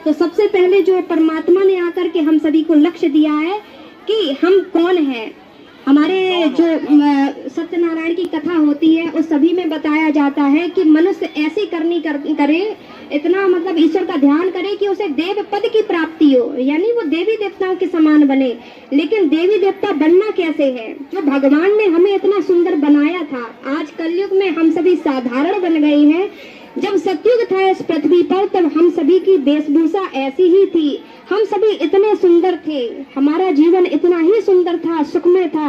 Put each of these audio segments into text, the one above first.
तो सबसे पहले जो परमात्मा ने आकर के हम सभी को लक्ष्य दिया है कि हम कौन हैं। हमारे जो सत्यनारायण की कथा होती है उस सभी में बताया जाता है कि मनुष्य ऐसी करनी करे, इतना मतलब ईश्वर का ध्यान करे कि उसे देव पद की प्राप्ति हो, यानी वो देवी देवताओं के समान बने। लेकिन देवी देवता बनना कैसे है? जो भगवान ने हमें इतना सुंदर बनाया था, आज कलयुग में हम सभी साधारण बन गए हैं। जब सतयुग था इस पृथ्वी पर, तब हम सभी की वेशभूषा ऐसी ही थी, हम सभी इतने सुंदर थे, हमारा जीवन इतना ही सुंदर था, सुखमय था।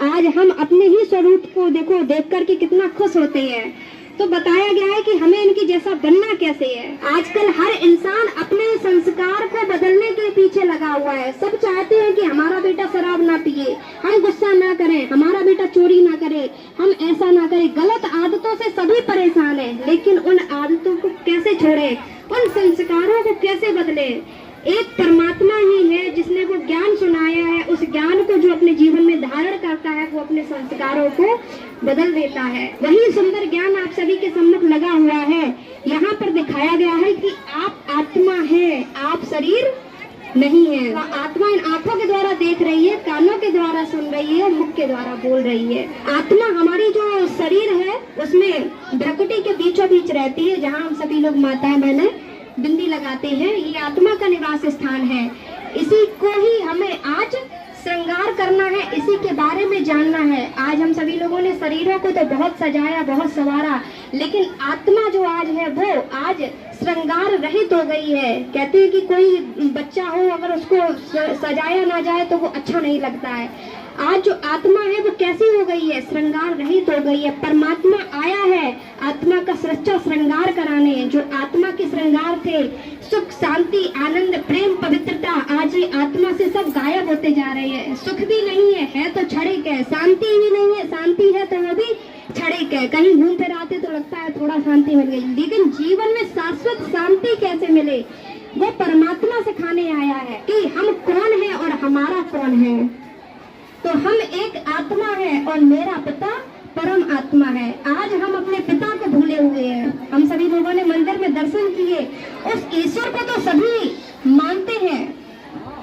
आज हम अपने ही स्वरूप को देखो, देख कर के कितना खुश होते हैं। तो बताया गया है कि हमें इनकी जैसा बनना कैसे है। आजकल हर इंसान अपने संस्कार को बदलने के पीछे लगा हुआ है। सब चाहते हैं कि हमारा बेटा शराब ना पिए, हम गुस्सा ना करें, हमारा बेटा चोरी ना करे, हम ऐसा ना करें। गलत आदतों से सभी परेशान हैं, लेकिन उन आदतों को कैसे छोड़ें, उन संस्कारों को कैसे बदलें? एक परमात्मा ही है जिसने वो ज्ञान सुनाया है। उस ज्ञान को जो अपने जीवन में धारण करता है वो अपने संस्कारों को बदल देता है। वही सुंदर ज्ञान आप सभी के सम्मुख लगा हुआ है। यहाँ पर दिखाया गया है कि आप आत्मा है, आप शरीर नहीं है। आत्मा इन आंखों के द्वारा देख रही है, कानों के द्वारा सुन रही है, मुख के द्वारा बोल रही है। आत्मा हमारी जो शरीर है उसमें भ्रकुटी के बीचों बीच रहती है, जहाँ हम सभी लोग माताएं बहनें बिंदी लगाते हैं। ये आत्मा का निवास स्थान है। इसी को ही हमें आज श्रृंगार करना है, इसी के बारे में जानना है। आज हम सभी लोगों ने शरीरों को तो बहुत सजाया, बहुत संवारा, लेकिन आत्मा जो आज है वो आज श्रृंगार रहित हो गई है। कहते हैं कि कोई बच्चा हो, अगर उसको सजाया ना जाए तो वो अच्छा नहीं लगता है। आज जो आत्मा है वो कैसी हो गई है? श्रृंगार रहित हो गई है। परमात्मा आया है आत्मा का सच्चा श्रृंगार कराने। जो आत्मा के श्रृंगार थे, सुख, शांति, आनंद, प्रेम, पवित्रता, आज ये आत्मा से सब गायब होते जा रहे हैं। सुख भी नहीं है तो क्षणिक है। शांति भी नहीं है, शांति है तो वो भी क्षणिक है। कहीं घूम फिर आते तो लगता है थोड़ा शांति मिल गई, लेकिन जीवन में शाश्वत शांति कैसे मिले, वो परमात्मा सिखाने आया है कि हम कौन है और हमारा कौन है। तो हम एक आत्मा है और मेरा पिता परम आत्मा है। आज हम अपने पिता को भूले हुए हैं। हम सभी लोगों ने मंदिर में दर्शन किए, उस ईश्वर को तो सभी मानते हैं,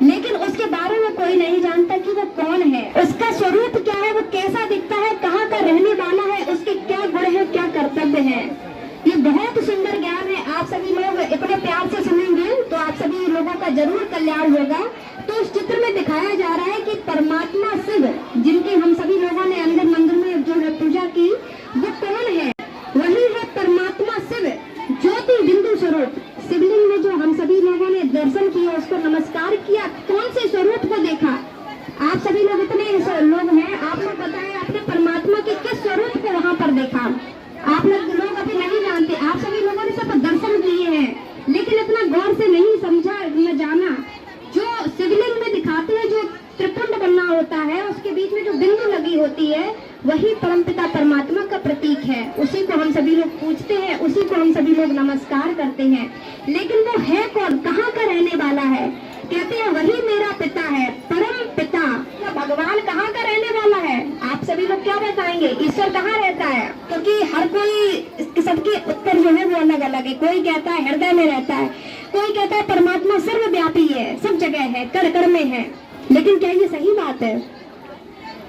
लेकिन उसके बारे में कोई नहीं जानता कि वो कौन है, उसका स्वरूप क्या है, वो कैसा दिखता है, कहाँ का रहने वाला है, उसके क्या गुण है, क्या कर्तव्य है। ये बहुत सुंदर ज्ञान है। आप सभी लोग इतने प्यार से सुनेंगे तो आप सभी लोगों का जरूर कल्याण होगा। तो इस चित्र में दिखाया जा रहा है कि परमात्मा शिव, जिनकी हम सभी लोगों ने अंदर मंदिर में जो है पूजा की, वो कौन है? वही है परमात्मा शिव, ज्योति बिंदु स्वरूप। शिवलिंग में जो हम सभी लोगों ने दर्शन किया, उसको नमस्कार किया, कौन से स्वरूप को देखा? आप सभी लोग इतने लोग हैं, आप लोग बताएं आपने परमात्मा के किस स्वरूप को वहाँ पर देखा? आप लोग अभी नहीं जानते। आप सभी लोगों ने सब दर्शन किए हैं, लेकिन इतना गौर से नहीं समझा, न जाना। जो शिवलिंग में दिखाते हैं, जो त्रिपुंड बनना होता है, उसके बीच में जो बिंदु लगी होती है, वही परमपिता परमात्मा का प्रतीक है। उसी को हम सभी लोग पूजते हैं, उसी को हम सभी लोग नमस्कार करते हैं। लेकिन वो है कौन, कहाँ का रहने वाला है? कहते हैं वही मेरा पिता है, परम पिता। भगवान कहाँ का रहने वाला है? आप सभी लोग क्या बताएंगे? ईश्वर कहाँ रहता है? क्योंकि हर कोई, सबके उत्तर जो है वो अलग अलग है। कोई कहता है हृदय में रहता है, कोई कहता है परमात्मा सर्वव्यापी है, सब जगह है, कण कण में है। लेकिन क्या ये सही बात है?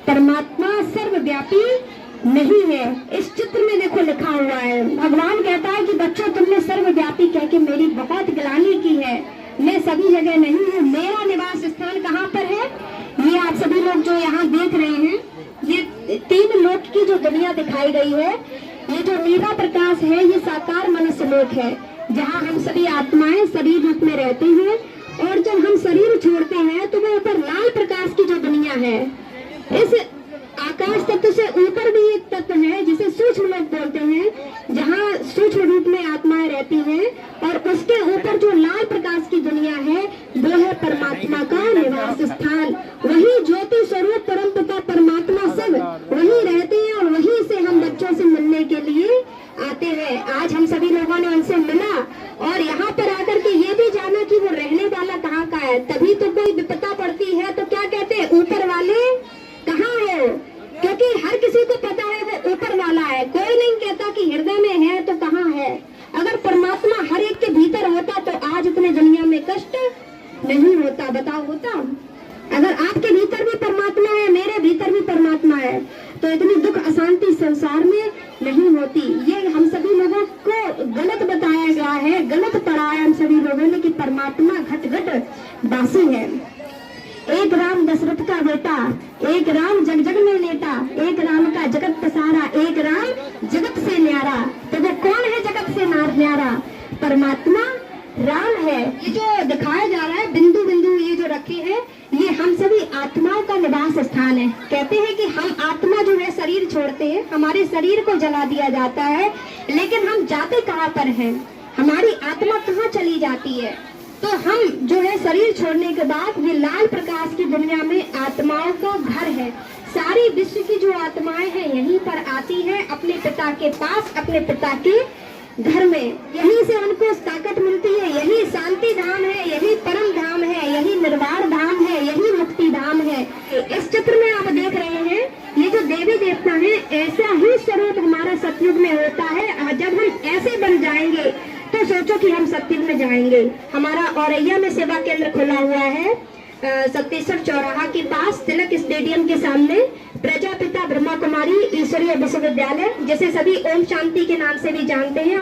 परमात्मा सर्वव्यापी नहीं है। इस चित्र में देखो लिखा हुआ है, भगवान कहता है कि बच्चों तुमने सर्वव्यापी कह के मेरी बहुत गिलानी की है। मैं सभी जगह नहीं हूँ। मेरा निवास स्थान कहाँ पर है? ये आप सभी लोग जो यहाँ देख रहे हैं, ये तीन लोक की जो दुनिया दिखाई गई है, ये जो नीला प्रकाश है, ये साकार मनुष्य लोक है, जहाँ हम सभी आत्माएं शरीर रूप में रहते हैं। और जब हम शरीर छोड़ते हैं तो वो ऊपर लाल प्रकाश की जो दुनिया है, इस आकाश तत्व से ऊपर भी एक तत्व है जिसे सूक्ष्म लोक बोलते हैं, जहाँ सूक्ष्म रूप में आत्माएं रहती हैं। और उसके ऊपर जो लाल प्रकाश की दुनिया है, वो है परमात्मा का निवास स्थान। वही ज्योति स्वरूप परमपिता परमात्मा शिव वही रहते हैं, और वहीं से हम बच्चों से मिलने के लिए आते हैं। आज हम सभी लोगों ने उनसे मिला और यहाँ पर आकर के ये भी जाना कि वो रहने वाला कहाँ का है। तभी तो कोई विपदा पड़ती है तो क्या कहते हैं, ऊपर वाले कहाँ है? क्योंकि हर किसी को पता है वो ऊपर वाला है। कोई नहीं कहता कि हृदय में है तो कहाँ है। अगर परमात्मा हर एक के भीतर होता तो आज इतने दुनिया में कष्ट नहीं होता। बताओ होता? अगर आपके भीतर भी परमात्मा है, मेरे भीतर भी परमात्मा है, तो इतनी दुख अशांति संसार में नहीं होती। ये हम सभी लोगों को गलत बताया गया है, गलत पढ़ाया हम सभी लोगों ने कि परमात्मा घट घट वासी है। एक राम दशरथ का बेटा, एक राम जग जग में लेटा, एक राम का जगत पसारा, एक राम जगत से न्यारा। तो वो कौन है जगत से न्यारा? परमात्मा राम है। ये जो दिखाया जा रहा है बिंदु बिंदु ये जो रखे हैं, ये हम सभी आत्माओं का निवास स्थान है। कहते हैं कि हम आत्मा जो है शरीर छोड़ते हैं, हमारे शरीर को जला दिया जाता है, लेकिन हम जाते कहाँ पर हैं? हमारी आत्मा कहाँ चली जाती है? तो हम जो है शरीर छोड़ने के बाद ये लाल प्रकाश की दुनिया में आत्माओं का घर है। सारी विश्व की जो आत्माएं हैं यहीं पर आती हैं अपने पिता के पास, अपने पिता के घर में। यहीं से उनको ताकत मिलती है। यही शांति धाम है, यही परम धाम है, यही निर्वाण धाम है, यही मुक्ति धाम है। इस चित्र में आप देख रहे हैं ये जो देवी देवता है, ऐसा ही स्वरूप हमारा सतयुग में होता है। जब हम ऐसे बन जाएंगे तो सोचो कि हम सतयुग में जाएंगे। हमारा औरैया में सेवा केंद्र खुला हुआ है, सत्तेश्वर चौराहा के पास तिलक स्टेडियम के सामने, प्रजापिता ब्रह्मा कुमारी ईश्वरीय विश्वविद्यालय, जिसे सभी ओम शांति के नाम से भी जानते हैं।